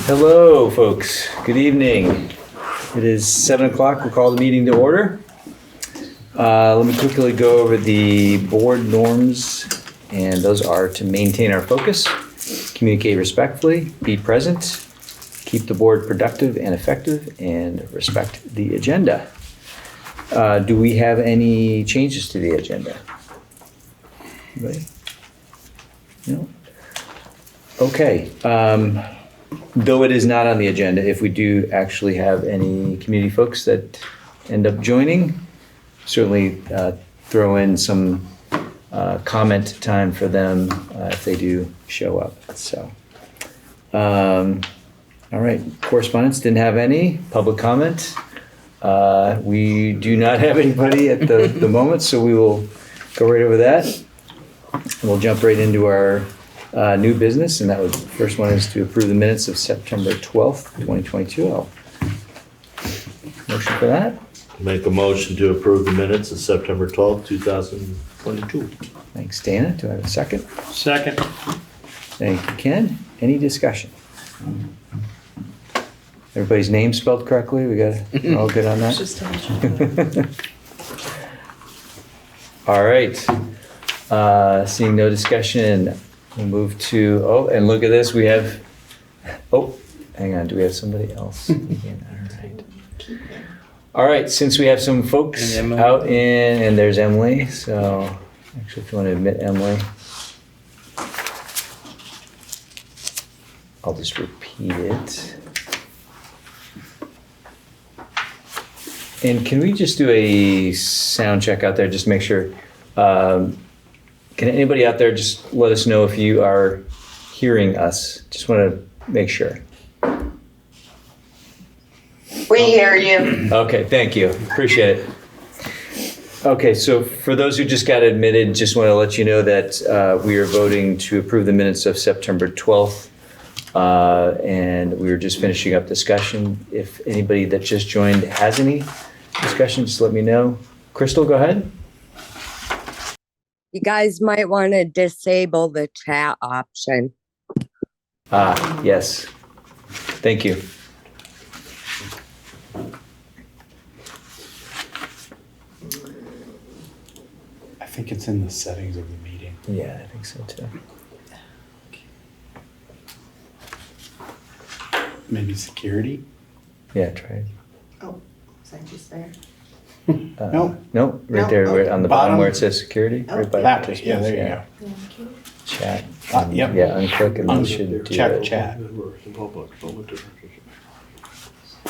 Hello, folks. Good evening. It is 7 o'clock. We'll call the meeting to order. Let me quickly go over the board norms, and those are to maintain our focus, communicate respectfully, be present, keep the board productive and effective, and respect the agenda. Do we have any changes to the agenda? Anybody? No? Okay. Though it is not on the agenda, if we do actually have any community folks that end up joining, certainly throw in some comment time for them if they do show up. So, all right, correspondence, didn't have any. Public comment, we do not have anybody at the moment, so we will go right over that. We'll jump right into our new business, and the first one is to approve the minutes of September 12th, 2022. Motion for that? Make a motion to approve the minutes of September 12th, 2022. Thanks, Dana. Do I have a second? Second. Thank you, Ken. Any discussion? Everybody's name spelled correctly? We're all good on that? Just double check. All right. Seeing no discussion, we'll move to, and look at this, we have, hang on, do we have somebody else? All right, since we have some folks out and there's Emily, so actually if you want to admit Emily, I'll just repeat it. And can we just do a sound check out there, just to make sure, can anybody out there just let us know if you are hearing us? Just want to make sure. We hear you. Okay, thank you. Appreciate it. Okay, so for those who just got admitted, just want to let you know that we are voting to approve the minutes of September 12th. And we were just finishing up discussion. If anybody that just joined has any discussion, just let me know. Crystal, go ahead. You guys might want to disable the chat option. Yes. Thank you. I think it's in the settings of the meeting. Yeah, I think so too. Maybe security? Yeah, try it. Oh, is that just there? No. No, right No, there, right on the bottom Bottom. where it says security. Oh. Right by That way, yeah, there you go. Thank you. Chat. Yep. Yeah, unclick and it should do Check it. chat.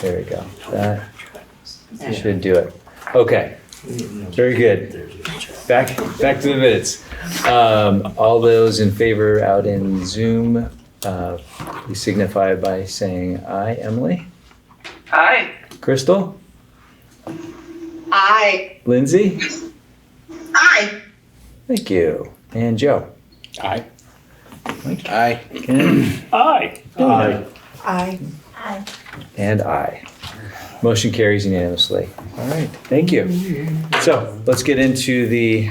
There we go. That should do it. Okay. Very good. Back to the minutes. All those in favor out in Zoom, please signify by saying aye. Emily? Aye. Crystal? Aye. Lindsay? Aye. Thank you. And Joe? Aye. Mike? Aye. Ken? Aye. Aye. Aye. Aye. And aye. Motion carries unanimously. All right, thank you. So let's get into the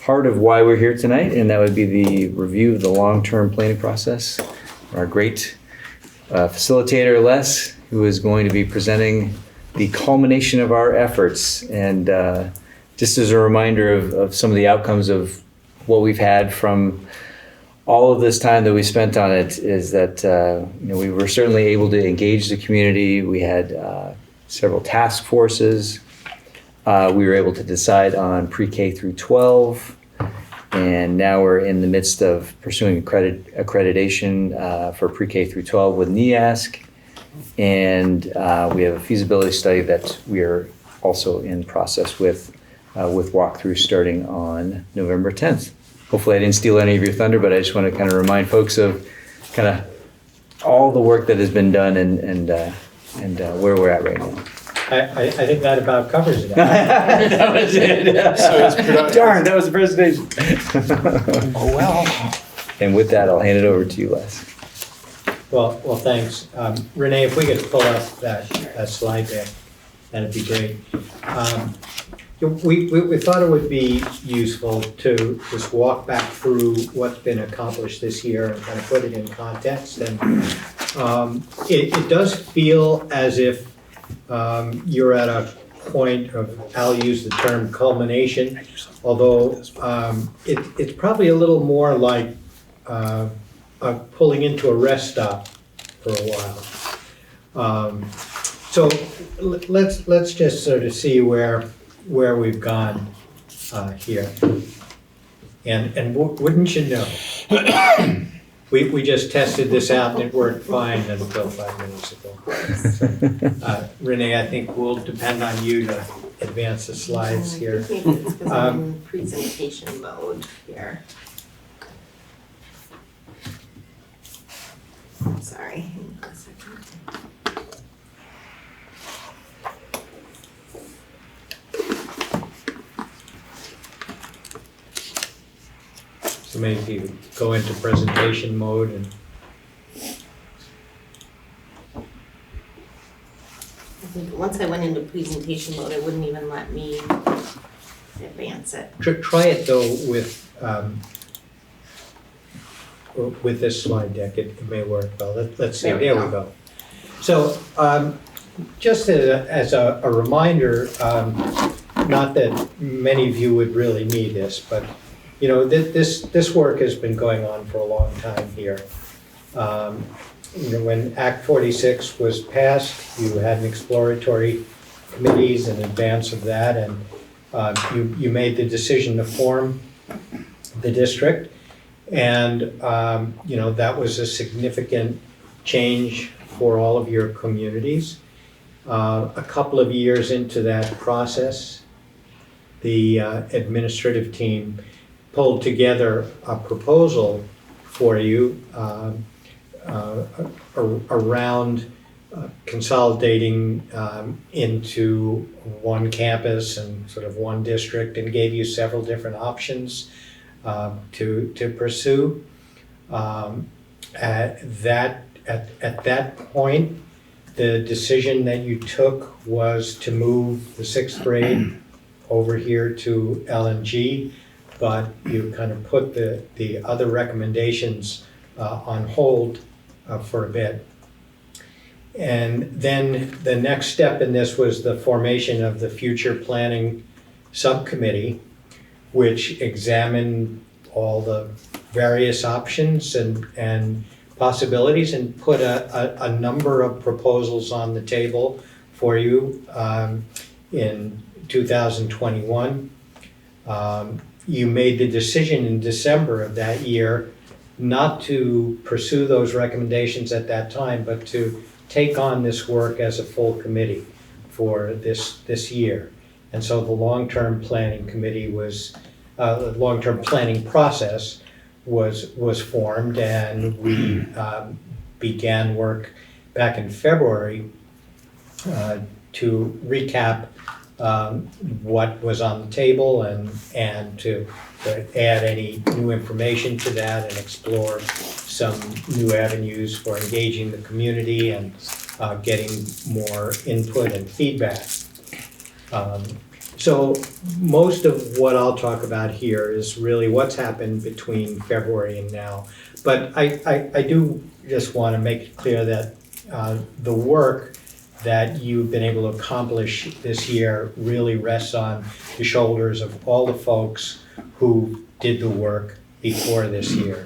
heart of why we're here tonight, and that would be the review of the long-term planning process. Our great facilitator, Les, who is going to be presenting the culmination of our efforts. And just as a reminder of some of the outcomes of what we've had from all of this time that we spent on it, is that we were certainly able to engage the community. We had several task forces. We were able to decide on pre-K through 12. And now we're in the midst of pursuing accreditation for pre-K through 12 with NEASC. And we have a feasibility study that we are also in process with walkthroughs starting on November 10th. Hopefully I didn't steal any of your thunder, but I just want to kind of remind folks of kind of all the work that has been done and where we're at right now. I think that about covers it. That was it. Darn, that was the presentation. Oh, well. And with that, I'll hand it over to you, Les. Well, thanks. Renee, if we could pull up that slide there, that'd be great. we thought it would be useful to just walk back through what's been accomplished this year and kind of put it in context. And it does feel as if you're at a point of, I'll use the term culmination, although it's probably a little more like pulling into a rest stop for a while. So let's just sort of see where we've gone here. And wouldn't you know, we just tested this out and it worked fine until 5 minutes ago. So, Renee, I think we'll depend on you to advance the slides here. Maybe it's because I'm in presentation mode here. Sorry, hang on a second. So maybe if you go into presentation mode and I think once I went into presentation mode, it wouldn't even let me advance it. try it though with this slide deck. It may work well. Let's see. There we go. So just as a reminder, not that many of you would really need this, but you know, this work has been going on for a long time here. You know, when Act 46 was passed, you had an exploratory committees in advance of that, and you made the decision to form the district, and you know, that was a significant change for all of your communities. A couple of years into that process, the administrative team pulled together a proposal for you around consolidating into one campus and sort of one district, and gave you several different options to pursue. At that point, the decision that you took was to move the 6th grade over here to LNG, but you kind of put the other recommendations on hold for a bit. And then the next step in this was the formation of the future planning subcommittee, which examined all the various options and possibilities and put a number of proposals on the table for you in 2021. You made the decision in December of that year not to pursue those recommendations at that time, but to take on this work as a full committee for this year. And so the long-term planning committee was, the long-term planning process was formed, and we began work back in February to recap what was on the table and to add any new information to that and explore some new avenues for engaging the community and getting more input and feedback. So most of what I'll talk about here is really what's happened between February and now. But I do just want to make it clear that the work that you've been able to accomplish this year really rests on the shoulders of all the folks who did the work before this year.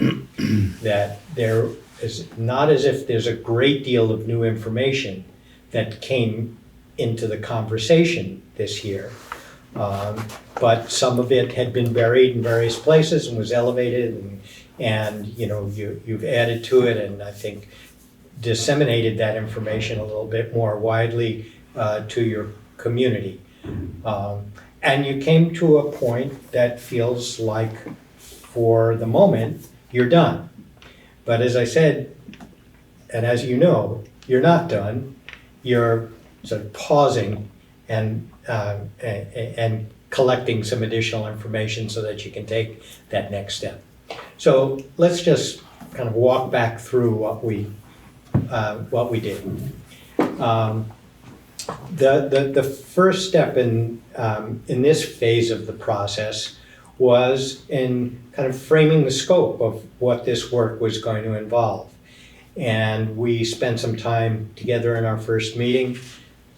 That there is not as if there's a great deal of new information that came into the conversation this year. But some of it had been buried in various places and was elevated, and you know, you've added to it, and I think disseminated that information a little bit more widely to your community. And you came to a point that feels like, for the moment, you're done. But as I said, and as you know, you're not done. You're sort of pausing and collecting some additional information so that you can take that next step. So let's just kind of walk back through what we did. The first step in in this phase of the process was in kind of framing the scope of what this work was going to involve. And we spent some time together in our first meeting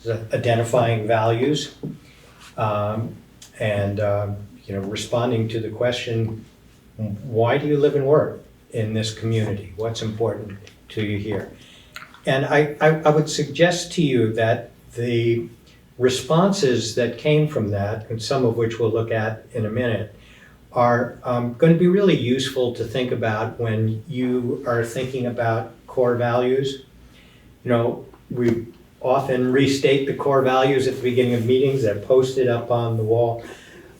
identifying values and responding to the question, why do you live and work in this community? What's important to you here? And I would suggest to you that the responses that came from that, and some of which we'll look at in a minute, are going to be really useful to think about when you are thinking about core values. You know, we often restate the core values at the beginning of meetings. They're posted up on the wall.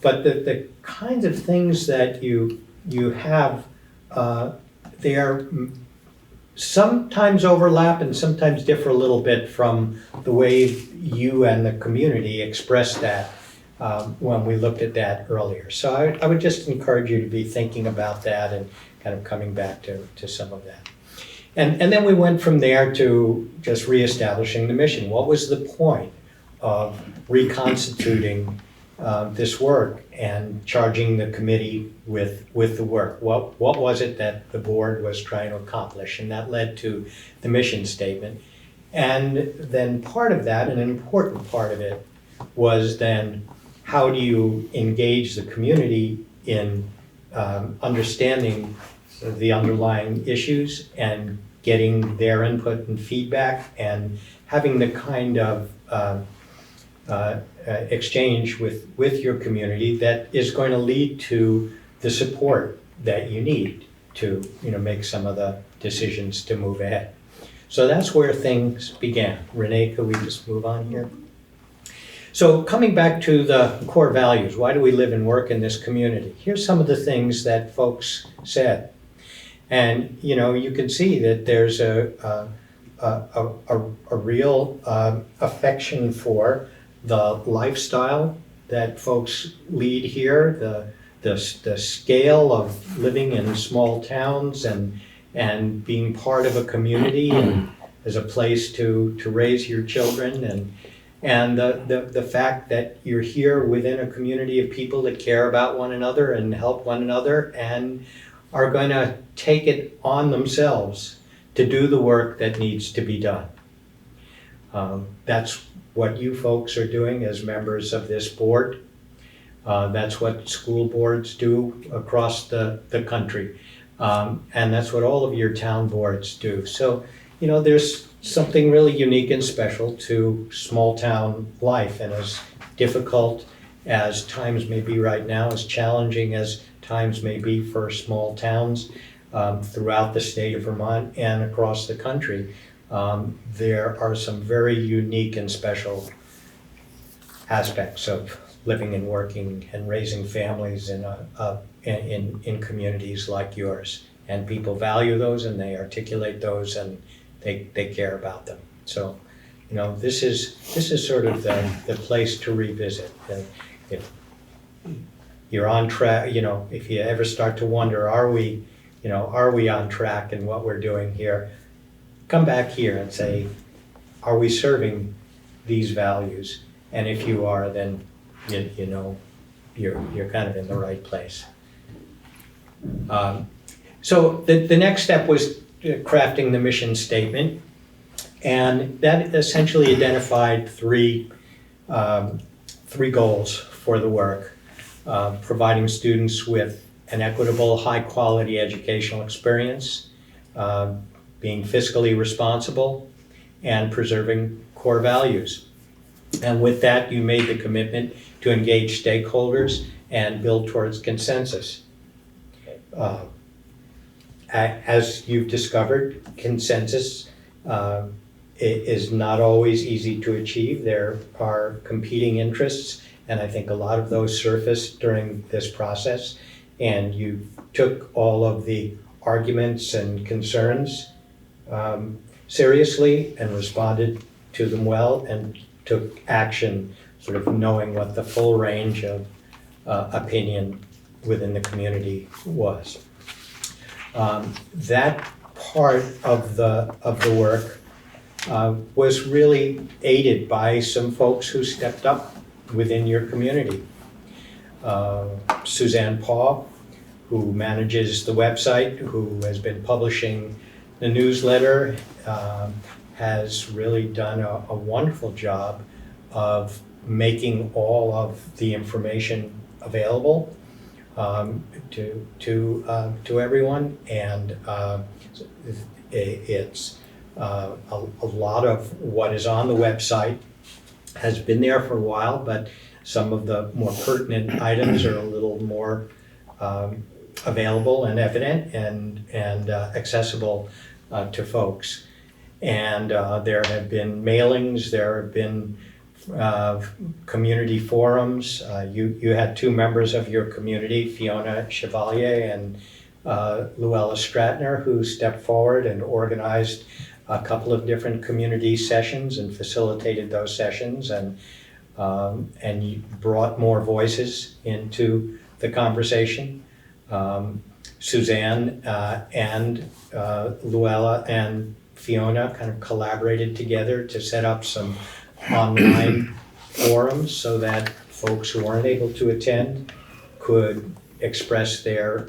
But the kinds of things that you have, they are sometimes overlap and sometimes differ a little bit from the way you and the community expressed that when we looked at that earlier. So I would just encourage you to be thinking about that and kind of coming back to some of that. And then we went from there to just reestablishing the mission. What was the point of reconstituting this work and charging the committee with the work? What was it that the board was trying to accomplish? And that led to the mission statement. And then part of that, an important part of it, was then how do you engage the community in understanding the underlying issues and getting their input and feedback and having the kind of exchange with your community that is going to lead to the support that you need to make some of the decisions to move ahead. So that's where things began. Renee, could we just move on here? So coming back to the core values, why do we live and work in this community? Here's some of the things that folks said. And you can see that there's a real affection for the lifestyle that folks lead here, the scale of living in small towns and being part of a community and as a place to raise your children, and the fact that you're here within a community of people that care about one another and help one another and are going to take it on themselves to do the work that needs to be done. That's what you folks are doing as members of this board. That's what school boards do across the country. And that's what all of your town boards do. So, there's something really unique and special to small town life. And as difficult as times may be right now, as challenging as times may be for small towns throughout the state of Vermont and across the country, there are some very unique and special aspects of living and working and raising families in communities like yours. And people value those and they articulate those and they care about them. So, this is sort of the place to revisit. If you're on track, if you ever start to wonder, are we on track in what we're doing here? Come back here and say, are we serving these values? And if you are, then you're kind of in the right place. So the next step was crafting the mission statement, and that essentially identified three goals for the work: providing students with an equitable, high-quality educational experience, being fiscally responsible, and preserving core values. And with that, you made the commitment to engage stakeholders and build towards consensus. As you've discovered, consensus is not always easy to achieve. There are competing interests, and I think a lot of those surfaced during this process. And you took all of the arguments and concerns seriously and responded to them well and took action, sort of knowing what the full range of opinion within the community was. That part of the work was really aided by some folks who stepped up within your community. Suzanne Paul, who manages the website, who has been publishing the newsletter, has really done a wonderful job of making all of the information available to everyone, and it's a lot of what is on the website has been there for a while, but some of the more pertinent items are a little more available and evident and accessible to folks. And there have been mailings, there have been community forums. You had two members of your community, Fiona Chevalier and Luella Stratner, who stepped forward and organized a couple of different community sessions and facilitated those sessions, and you brought more voices into the conversation. Suzanne and Luella and Fiona kind of collaborated together to set up some online forums so that folks who weren't able to attend could express their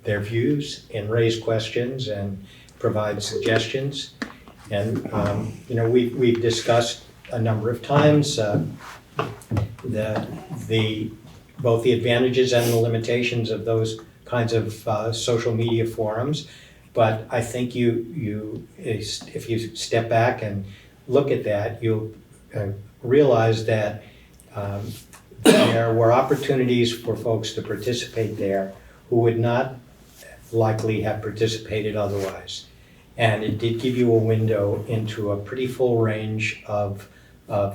views and raise questions and provide suggestions. And we've discussed a number of times both the advantages and the limitations of those kinds of social media forums. But I think if you step back and look at that, you'll realize that there were opportunities for folks to participate there who would not likely have participated otherwise. And it did give you a window into a pretty full range of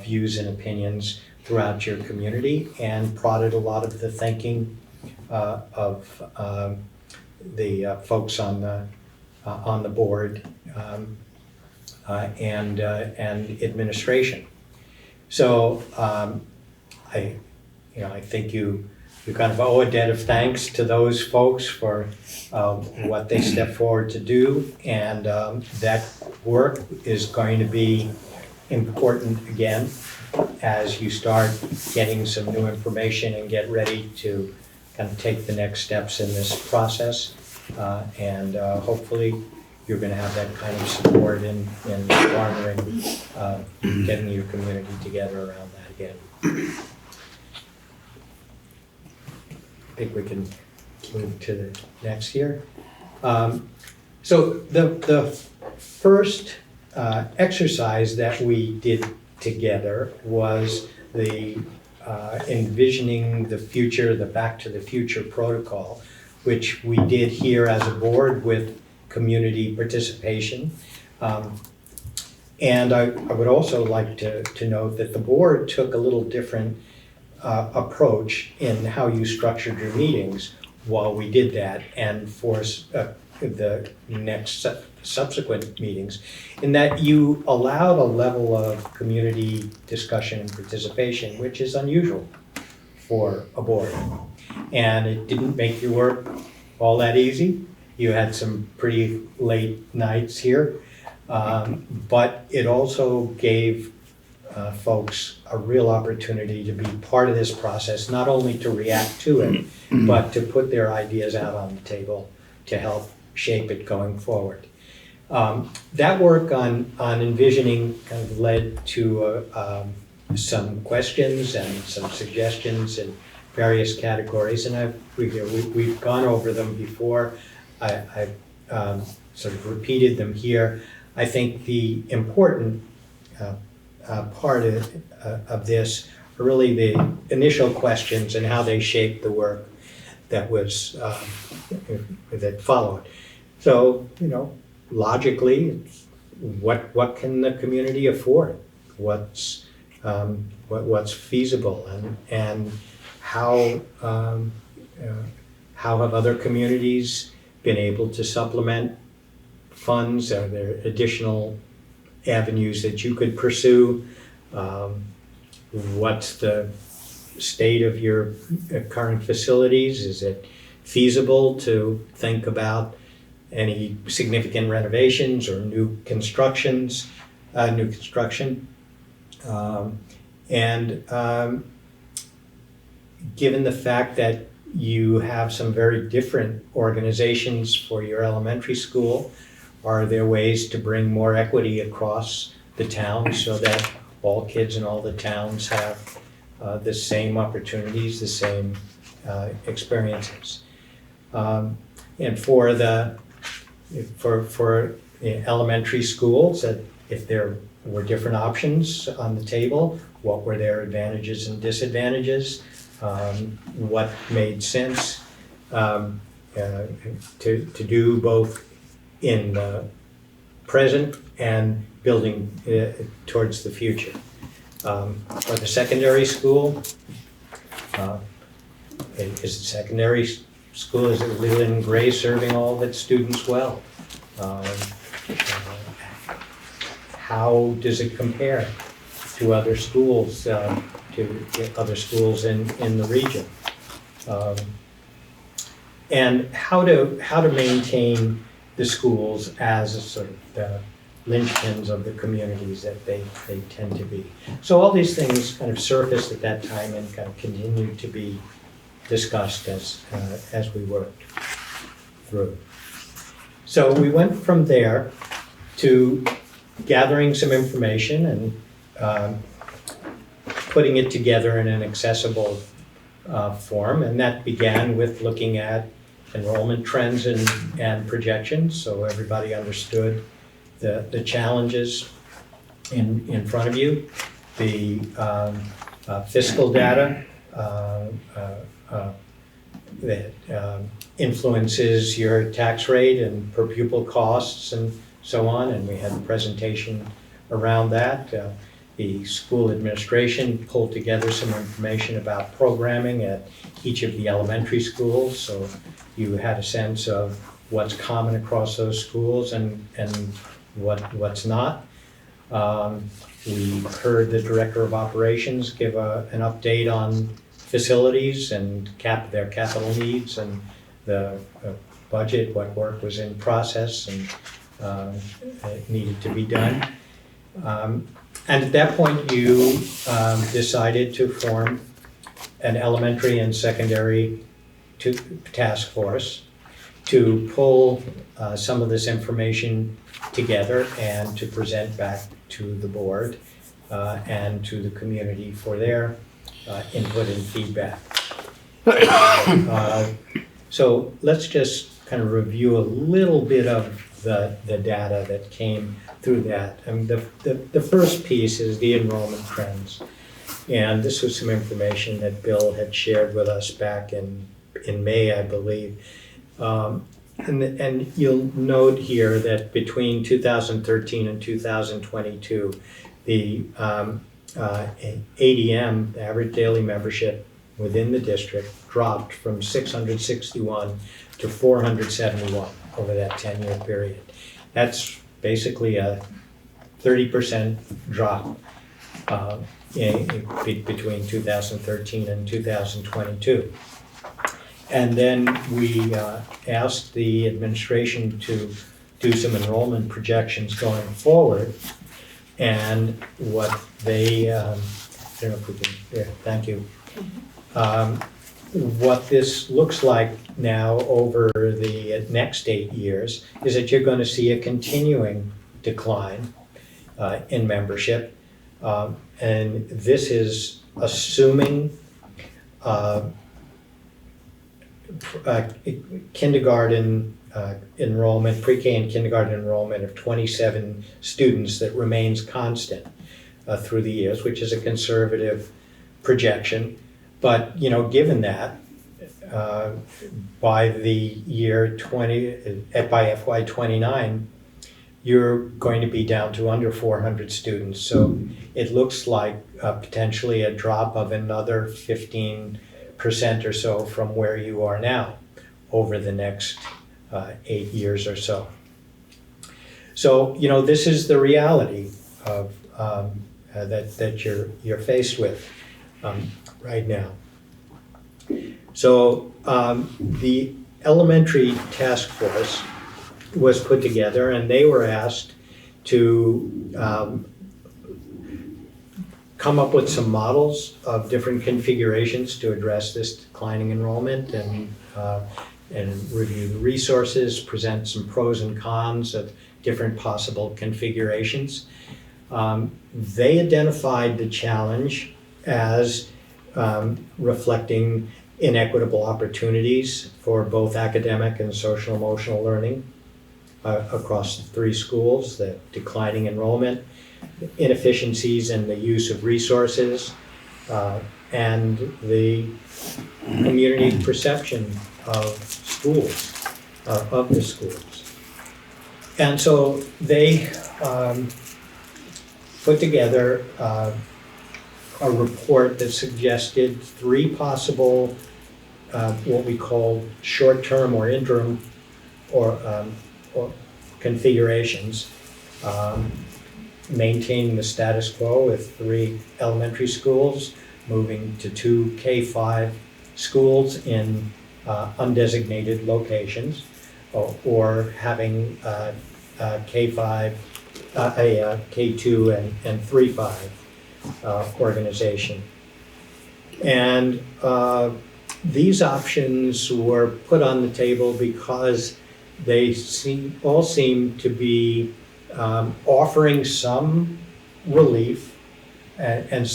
views and opinions throughout your community, and prodded a lot of the thinking of the folks on the board and administration. So I think you kind of owe a debt of thanks to those folks for what they stepped forward to do, and that work is going to be important again as you start getting some new information and get ready to kind of take the next steps in this process. And hopefully you're going to have that kind of support in garnering, getting your community together around that again. I think we can move to the next here. So the first exercise that we did together was the envisioning the future, the Back to the Future protocol, which we did here as a board with community participation. And I would also like to note that the board took a little different approach in how you structured your meetings while we did that, and for the next subsequent meetings, in that you allowed a level of community discussion and participation which is unusual for a board. And it didn't make your work all that easy. You had some pretty late nights here, but it also gave folks a real opportunity to be part of this process, not only to react to it, but to put their ideas out on the table to help shape it going forward. That work on envisioning kind of led to some questions and some suggestions in various categories, and we've gone over them before. I've sort of repeated them here. I think the important part of this are really the initial questions and how they shaped the work that was that followed. So, logically, it's what can the community afford? What's feasible, and how have other communities been able to supplement funds? Are there additional avenues that you could pursue? What's the state of your current facilities? Is it feasible to think about any significant renovations or new construction? given the fact that you have some very different organizations for your elementary school, are there ways to bring more equity across the town so that all kids in all the towns have the same opportunities, the same experiences? And for elementary schools, that if there were different options on the table, what were their advantages and disadvantages? What made sense to do both in the present and building towards the future. For the secondary school, is the secondary school, is it Leland Gray serving all of its students well? How does it compare to other schools, to other schools in the region? And how to maintain the schools as a sort of the linchpins of the communities that they tend to be. So all these things kind of surfaced at that time and kind of continued to be discussed as we worked through. So we went from there to gathering some information and putting it together in an accessible form, and that began with looking at enrollment trends and projections, so everybody understood the challenges in front of you, the fiscal data that influences your tax rate and per pupil costs and so on, and we had a presentation around that. The school administration pulled together some information about programming at each of the elementary schools, so you had a sense of what's common across those schools and what's not. We heard the director of operations give an update on facilities and their capital needs and the budget, what work was in process and needed to be done. And at that point, you decided to form an elementary and secondary task force to pull some of this information together and to present back to the board and to the community for their input and feedback. So let's just kind of review a little bit of the data that came through that. And the first piece is the enrollment trends. And this was some information that Bill had shared with us back in May, I believe. And you'll note here that between 2013 and 2022, the ADM, the average daily membership within the district, dropped from 661 to 471 over that 10-year period. That's basically a 30% drop between 2013 and 2022. And then we asked the administration to do some enrollment projections going forward. And what they, I don't know if we can, yeah, thank you. What this looks like now over the next 8 years is that you're going to see a continuing decline in membership. And this is assuming kindergarten enrollment, pre-K and kindergarten enrollment of 27 students that remains constant through the years, which is a conservative projection. But, you know, given that, by the year by FY 29, you're going to be down to under 400 students. So it looks like potentially a drop of another 15% or so from where you are now over the next 8 years or so. So, you know, this is the reality of that you're faced with right now. So the elementary task force was put together, and they were asked to come up with some models of different configurations to address this declining enrollment and review the resources, present some pros and cons of different possible configurations. They identified the challenge as reflecting inequitable opportunities for both academic and social emotional learning across the 3 schools, the declining enrollment, inefficiencies in the use of resources, and the community perception of schools, of the schools. And so they put together a report that suggested 3 possible, what we call short-term or interim or configurations, maintaining the status quo with 3 elementary schools, moving to 2 K-5 schools in undesignated locations, or having K-5, a K-2 and 3-5 organization. And these options were put on the table because they all seem to be offering some relief and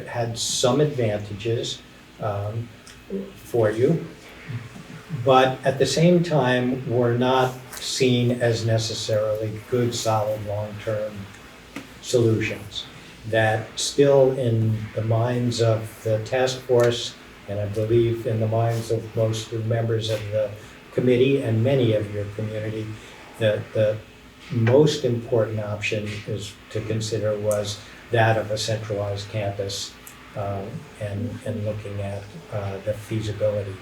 had some advantages for you, but at the same time were not seen as necessarily good, solid, long-term solutions that still in the minds of the task force, and I believe in the minds of most of the members of the committee and many of your community, the most important option is to consider was that of a centralized campus and looking at the feasibility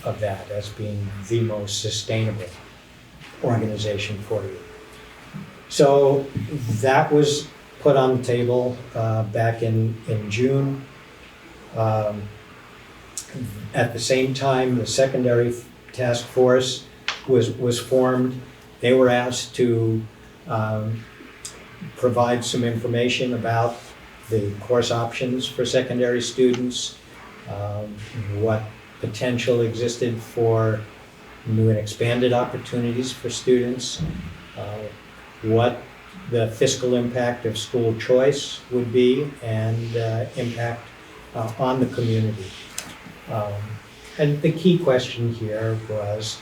of that as being the most sustainable organization for you. So that was put on the table back in June. At the same time, the secondary task force was formed. They were asked to provide some information about the course options for secondary students, what potential existed for new and expanded opportunities for students, what the fiscal impact of school choice would be, and impact on the community. And the key question here was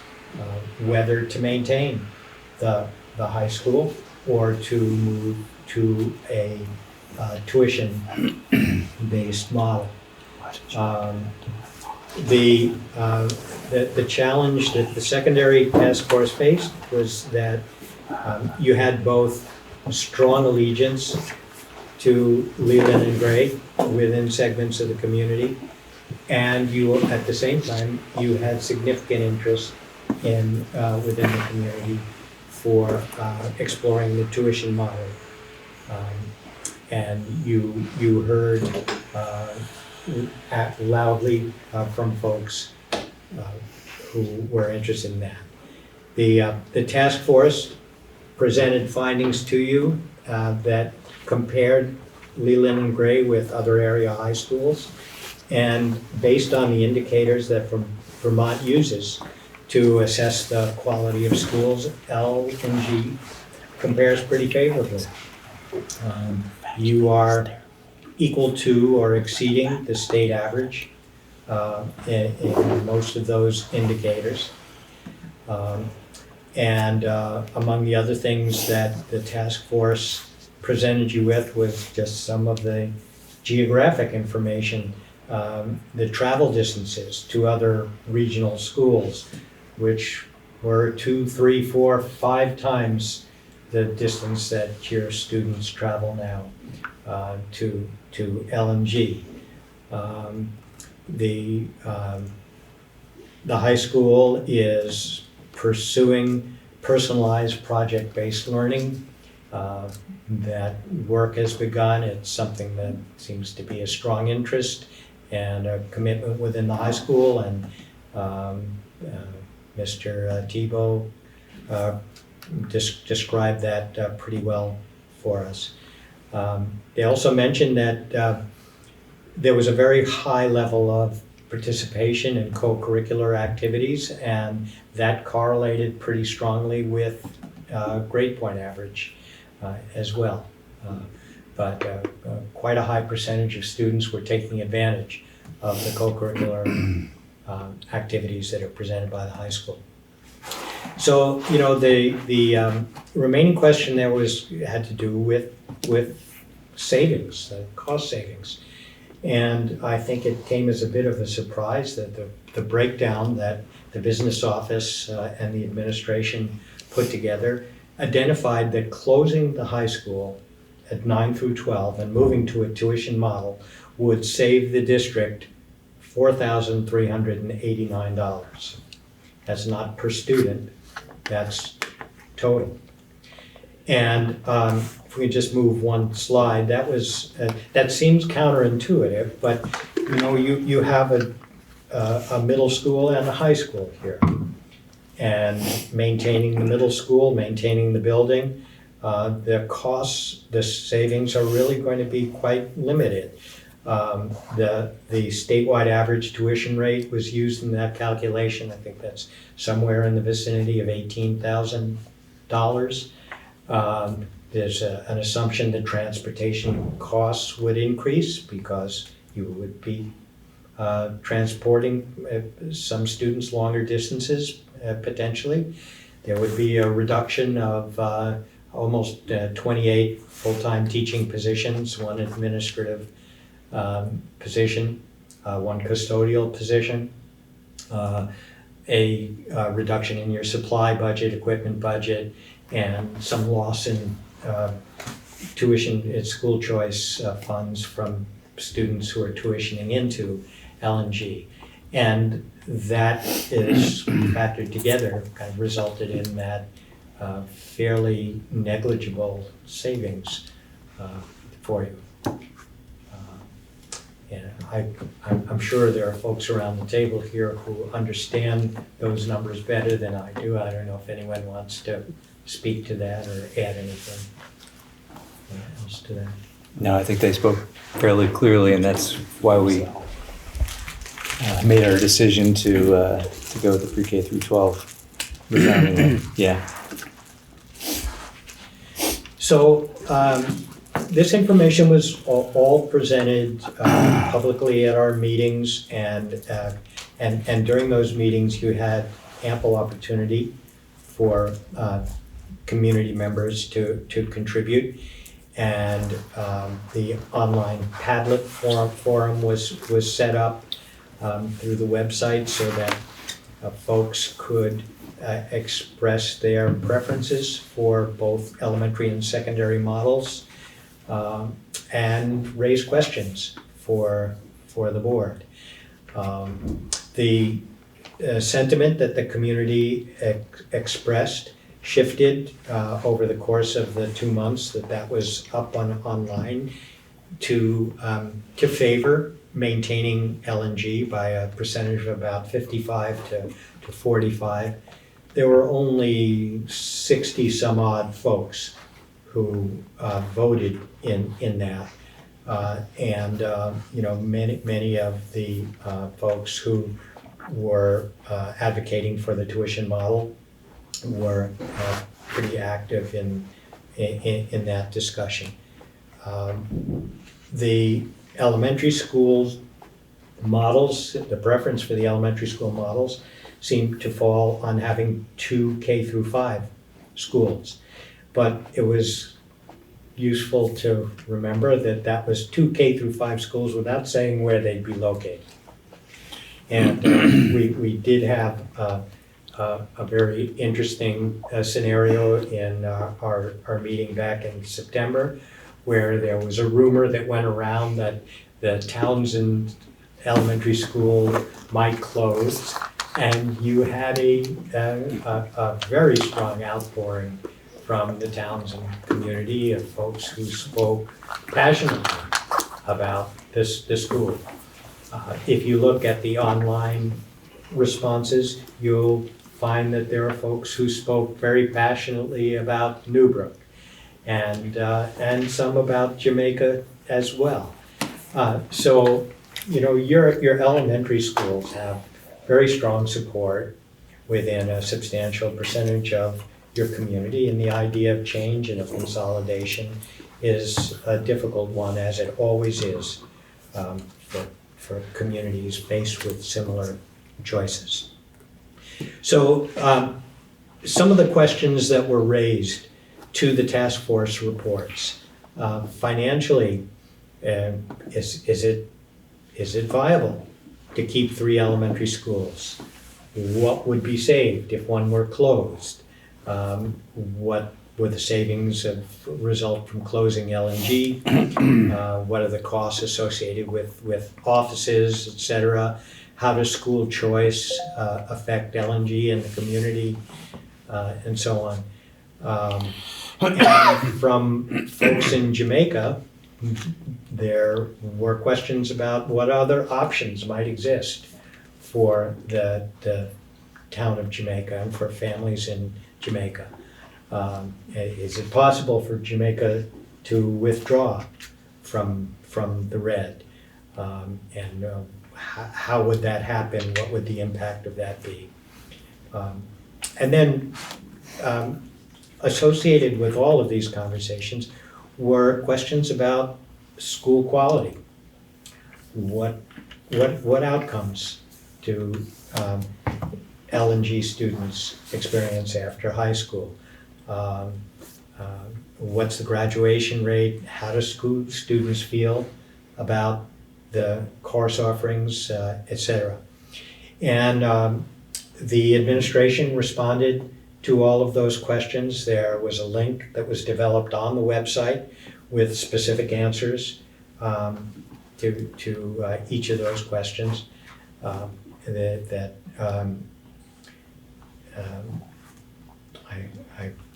whether to maintain the high school or to move to a tuition-based model. The challenge that the secondary task force faced was that you had both strong allegiance to Leland and Gray within segments of the community, and you, at the same time, you had significant interest in within the community for exploring the tuition model. And you heard loudly from folks who were interested in that. The task force presented findings to you that compared Leland and Gray with other area high schools, and based on the indicators that Vermont uses to assess the quality of schools, L and G compares pretty favorably. You are equal to or exceeding the state average in most of those indicators. And among the other things that the task force presented you with was just some of the geographic information, the travel distances to other regional schools, which were 2, 3, 4, 5 times the distance that your students travel now to LMG. The high school is pursuing personalized project-based learning. That work has begun. It's something that seems to be a strong interest and a commitment within the high school, and Mr. Tebow described that pretty well for us. They also mentioned that there was a very high level of participation in co-curricular activities, and that correlated pretty strongly with grade point average as well. But quite a high percentage of students were taking advantage of the co-curricular activities that are presented by the high school. So, you know, the remaining question there had to do with savings, cost savings. And I think it came as a bit of a surprise that the breakdown that the business office and the administration put together identified that closing the high school at 9 through 12 and moving to a tuition model would save the district $4,389. That's not per student, that's total. And if we just move one slide, that seems counterintuitive, but you know, you have a middle school and a high school here. And maintaining the middle school, maintaining the building, the costs, the savings are really going to be quite limited. The statewide average tuition rate was used in that calculation. I think that's somewhere in the vicinity of $18,000. There's an assumption that transportation costs would increase because you would be transporting some students longer distances, potentially. There would be a reduction of almost 28 full-time teaching positions, one administrative position, one custodial position, a reduction in your supply budget, equipment budget, and some loss in tuition at school choice funds from students who are tuitioning into LNG. And that is factored together, kind of resulted in that fairly negligible savings for you. And I'm sure there are folks around the table here who understand those numbers better than I do. I don't know if anyone wants to speak to that or add anything else to that. No, I think they spoke fairly clearly, and that's why we made our decision to go with the pre-K through 12 resoundingly. Yeah. So This information was all presented publicly at our meetings, and during those meetings you had ample opportunity for community members to contribute. And the online Padlet forum was set up through the website so that folks could express their preferences for both elementary and secondary models and raise questions for the board. The sentiment that the community expressed shifted over the course of the 2 months that was up online to favor maintaining LNG by a percentage of about 55 to 45. There were only 60 some odd folks who voted in that. And you know, many of the folks who were advocating for the tuition model were pretty active in that discussion. The elementary schools models, the preference for the elementary school models seemed to fall on having 2 K through 5 schools. But it was useful to remember that was 2 K through 5 schools without saying where they'd be located. And we did have a very interesting scenario in our meeting back in September, where there was a rumor that went around that the Townsend Elementary School might close, and you had a very strong outpouring from the Townsend community of folks who spoke passionately about this school. If you look at the online responses, you'll find that there are folks who spoke very passionately about Newbrook. and some about Jamaica as well. So, your elementary schools have very strong support within a substantial percentage of your community, and the idea of change and of consolidation is a difficult one, as it always is, for communities faced with similar choices. So some of the questions that were raised to the task force reports, financially, is it viable to keep 3 elementary schools? What would be saved if one were closed? What would the savings result from closing LNG? What are the costs associated with offices, et cetera? How does school choice affect LNG and the community, and so on? And from folks in Jamaica, there were questions about what other options might exist for the town of Jamaica and for families in Jamaica. Is it possible for Jamaica to withdraw from the WRED? And how would that happen? What would the impact of that be? And then associated with all of these conversations were questions about school quality. What outcomes do LNG students experience after high school? What's the graduation rate? How do students feel about the course offerings, et cetera? And the administration responded to all of those questions. There was a link that was developed on the website with specific answers to each of those questions I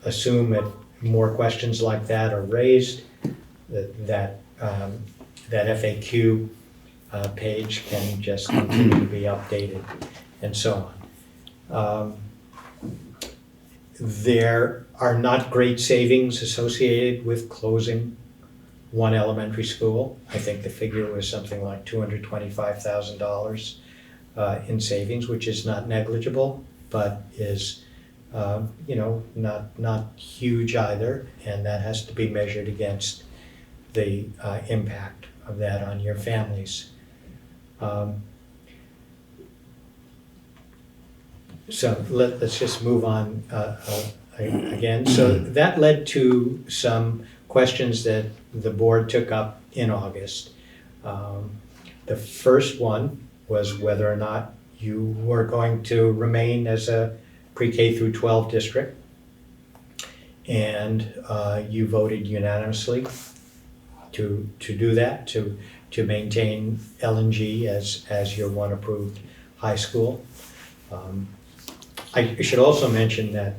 assume that more questions like that are raised, that FAQ page can just continue to be updated, and so on. There are not great savings associated with closing one elementary school. I think the figure was something like $225,000 in savings, which is not negligible, but is not huge either, and that has to be measured against the impact of that on your families. So let's just move on again. So that led to some questions that the board took up in August. The first one was whether or not you were going to remain as a pre-K through 12 district, and you voted unanimously to do that, to maintain LNG as your one approved high school. I should also mention that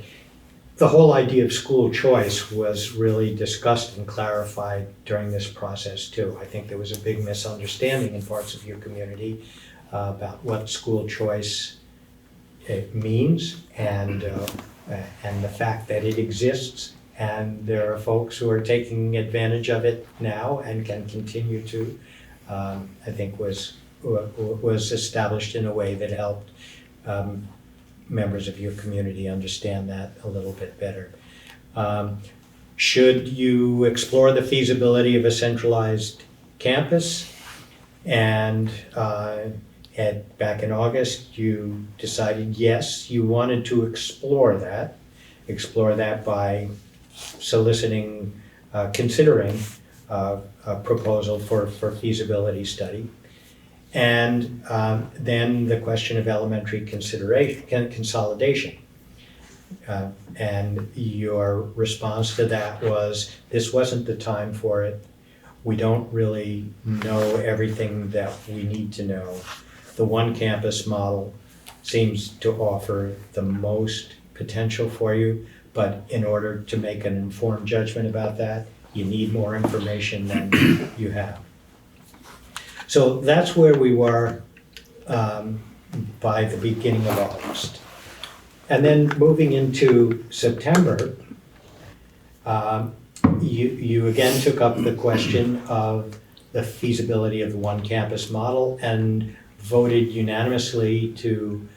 the whole idea of school choice was really discussed and clarified during this process too. I think there was a big misunderstanding in parts of your community about what school choice means, and the fact that it exists, and there are folks who are taking advantage of it now and can continue to. I think was established in a way that helped members of your community understand that a little bit better. Should you explore the feasibility of a centralized campus? And back in August, you decided yes, you wanted to explore that by soliciting, considering a proposal for feasibility study. And then the question of elementary consolidation. And your response to that was, this wasn't the time for it. We don't really know everything that we need to know. The one campus model seems to offer the most potential for you, but in order to make an informed judgment about that, you need more information than you have. So that's where we were by the beginning of August. And then moving into September, You again took up the question of the feasibility of the one campus model and voted unanimously to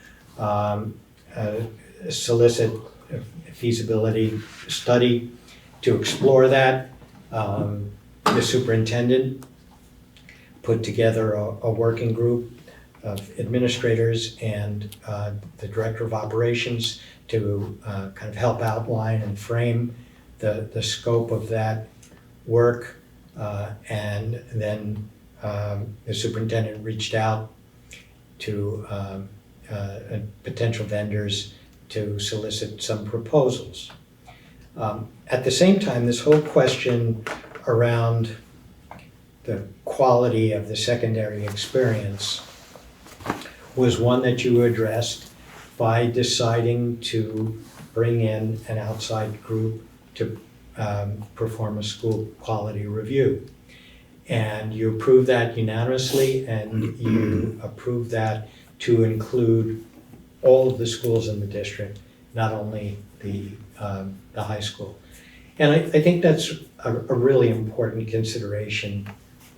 solicit a feasibility study to explore that. The superintendent put together a working group of administrators and the director of operations to kind of help outline and frame the scope of that work. And then the superintendent reached out to potential vendors to solicit some proposals. At the same time, this whole question around the quality of the secondary experience was one that you addressed by deciding to bring in an outside group to perform a school quality review. And you approved that unanimously, and you approved that to include all of the schools in the district, not only the high school. And I think that's a really important consideration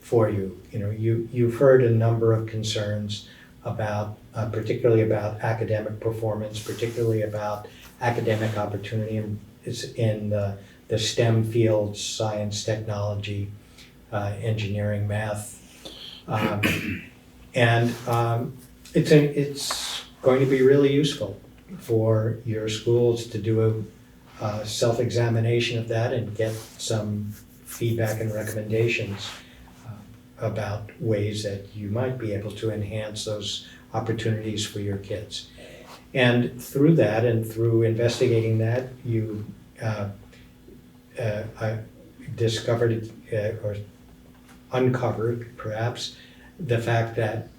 for you. You know, you've heard a number of concerns about, particularly about academic performance, particularly about academic opportunity in the STEM fields, science, technology, engineering, math. It's going to be really useful for your schools to do a self-examination of that and get some feedback and recommendations about ways that you might be able to enhance those opportunities for your kids. And through that and through investigating that, you discovered or uncovered perhaps the fact that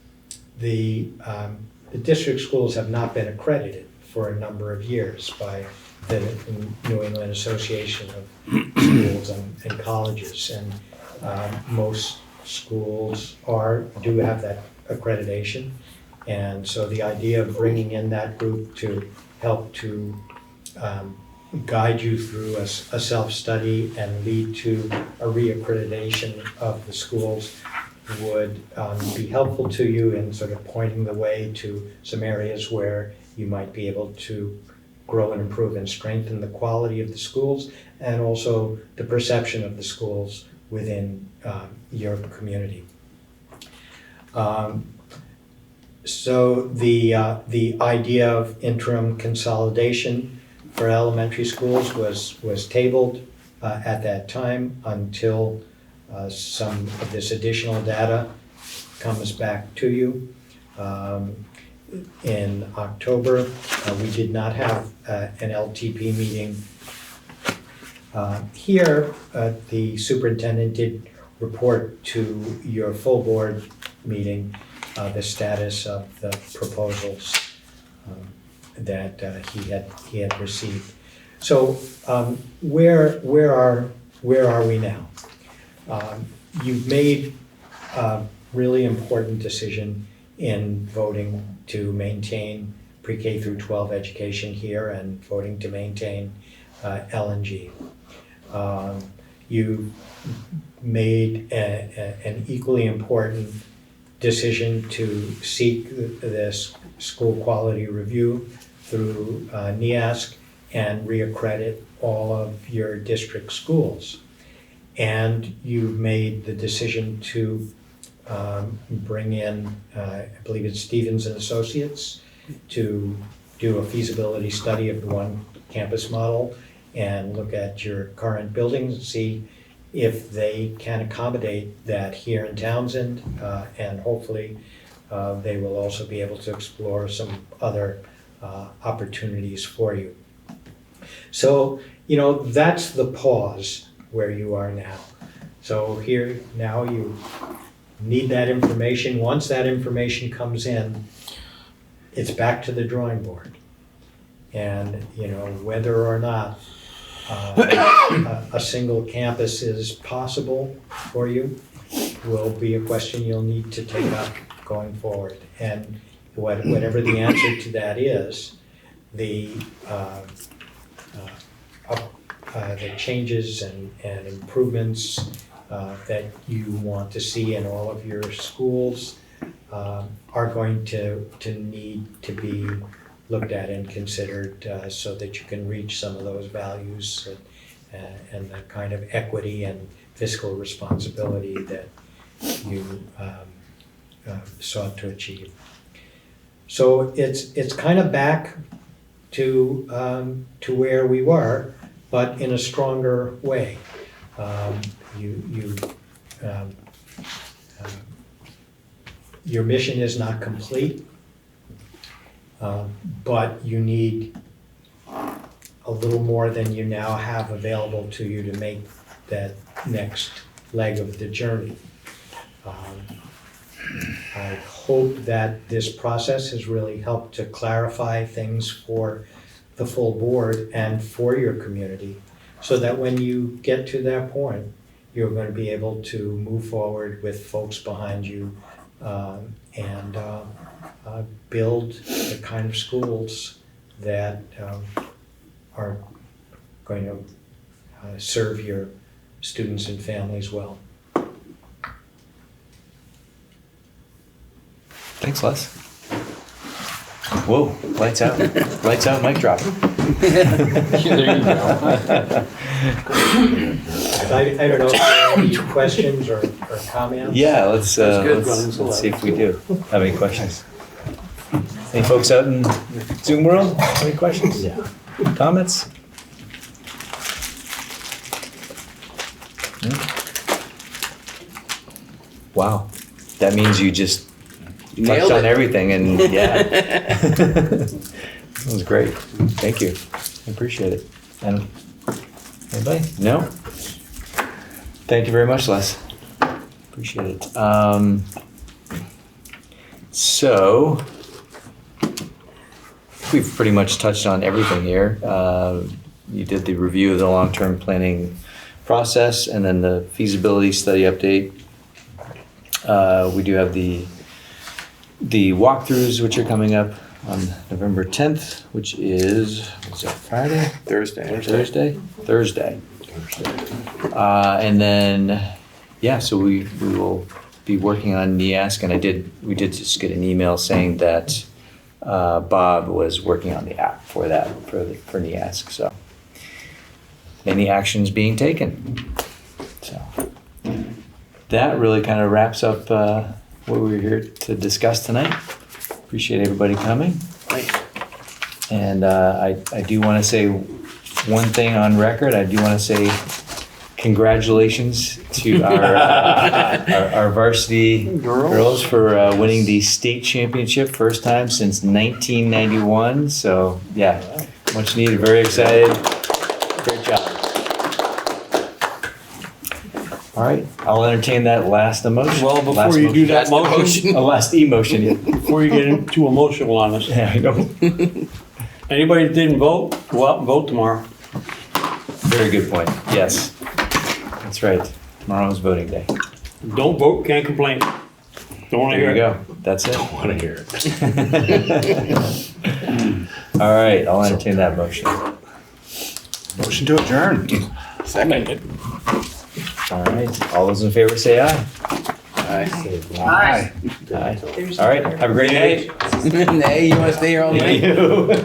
the district schools have not been accredited for a number of years by the New England Association of Schools and Colleges. And most schools do have that accreditation. And so the idea of bringing in that group to help to guide you through a self-study and lead to a reaccreditation of the schools would be helpful to you in sort of pointing the way to some areas where you might be able to grow and improve and strengthen the quality of the schools and also the perception of the schools within your community. So the idea of interim consolidation for elementary schools was tabled at that time until some of this additional data comes back to you. In October, we did not have an LTP meeting. Here, the superintendent did report to your full board meeting the status of the proposals that he had received. So where are we now? You've made a really important decision in voting to maintain pre-K through 12 education here and voting to maintain L&G. You made an equally important decision to seek this school quality review through NEASC and reaccredit all of your district schools. And you've made the decision to bring in, I believe it's Stevens and Associates, to do a feasibility study of the one campus model and look at your current buildings and see if they can accommodate that here in Townsend, and hopefully they will also be able to explore some other opportunities for you. So, that's the pause where you are now. So here, now you need that information. Once that information comes in, it's back to the drawing board. And, whether or not a single campus is possible for you will be a question you'll need to take up going forward. And whatever the answer to that is, the the changes and improvements that you want to see in all of your schools are going to need to be looked at and considered so that you can reach some of those values and the kind of equity and fiscal responsibility that you sought to achieve. So it's kind of back to where we were, but in a stronger way. Your mission is not complete, but you need a little more than you now have available to you to make that next leg of the journey. I hope that this process has really helped to clarify things for the full board and for your community, so that when you get to that point, you're going to be able to move forward with folks behind you and build the kind of schools that are going to serve your students and families well. Thanks, Les. Whoa, lights out, mic drop. There you go. I don't know if there are any questions or comments? Yeah, let's good, let's see if we do have any questions. Any folks out in Zoom world, any questions? Yeah. Comments? No? Wow, that means you just touched on everything, and yeah. That was great. Thank you. I appreciate it. And anybody? No? Thank you very much, Les. Appreciate it. So we've pretty much touched on everything here. You did the review of the long-term planning process and then the feasibility study update. We do have the walkthroughs, which are coming up on November 10th, which is, what's that, Friday? Thursday. And then, yeah, so we will be working on NEASC, and we did just get an email saying that Bob was working on the app for that, for NEASC, so. Any actions being taken. So, that really kind of wraps up what we were here to discuss tonight. Appreciate everybody coming. And I do want to say one thing on record. I do want to say congratulations to our varsity girls for winning the state championship, first time since 1991. So yeah, much needed, very excited. Great job. All right, I'll entertain that last emotion. Well, before you do that motion, last emotion. Yeah. before you get too emotional on us, Yeah, I know. anybody that didn't vote, go out and vote tomorrow. Very good point. Yes, that's right. Tomorrow's voting day. Don't vote, can't complain. Don't want to There hear you it. go. That's it. I want to hear it. All right, I'll entertain that motion. Motion to adjourn. Second. All right, all those in favor say aye. Aye. Aye. All right, have a great night. Nay, you want to stay here all night? You.